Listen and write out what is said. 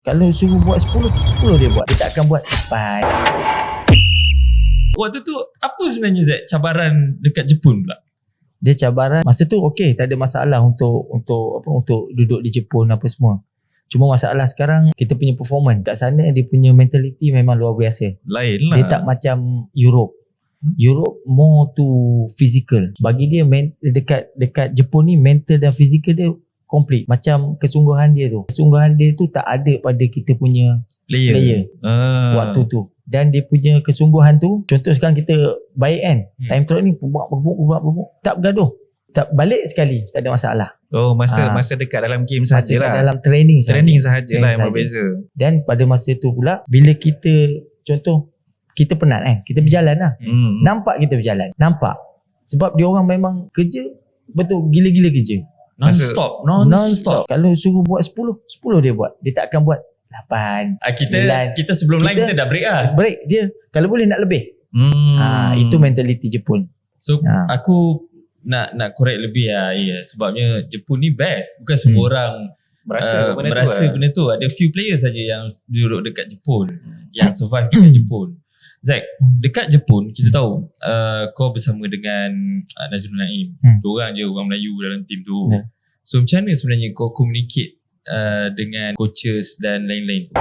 Kalau suruh buat 10 dia buat. Dia tak akan buat 8. Waktu tu apa sebenarnya Zack cabaran dekat Jepun pula? Dia cabaran masa tu okey, tak ada masalah untuk duduk di Jepun apa semua. Cuma masalah sekarang kita punya performance kat sana, dia punya mentality memang luar biasa. Lain lah. Dia tak macam Europe. Europe more to physical. Bagi dia dekat Jepun ni mental dan physical dia complete. Macam kesungguhan dia tu. Kesungguhan dia tu tak ada pada kita punya player. Waktu tu. Dan dia punya kesungguhan tu, contoh sekarang kita baik kan, time trial ni berbuk, tak bergaduh, tak balik sekali, tak ada masalah. Oh, masa dekat dalam game sahajalah. Dalam training sahajalah yang berbeza. Dan pada masa tu pula, bila kita contoh kita penat kan, kita berjalan lah. Nampak kita berjalan, nampak. Sebab dia orang memang kerja betul gila-gila kerja. Non-stop. Kalau suruh buat 10 dia buat. Dia tak akan buat 8, 9. Kita sebelum lain kita dah break lah. Break dia kalau boleh nak lebih. Itu mentaliti Jepun. So aku nak correct lebih lah. Sebabnya Jepun ni best. Bukan semua orang merasa benda tu. Ada few players saja yang duduk dekat Jepun, yang survive dekat Jepun. Zack, dekat Jepun kita tahu kau bersama dengan Nazrul Naim. Diorang je orang Melayu dalam team tu. So macam mana sebenarnya kau communicate dengan coaches dan lain-lain tu?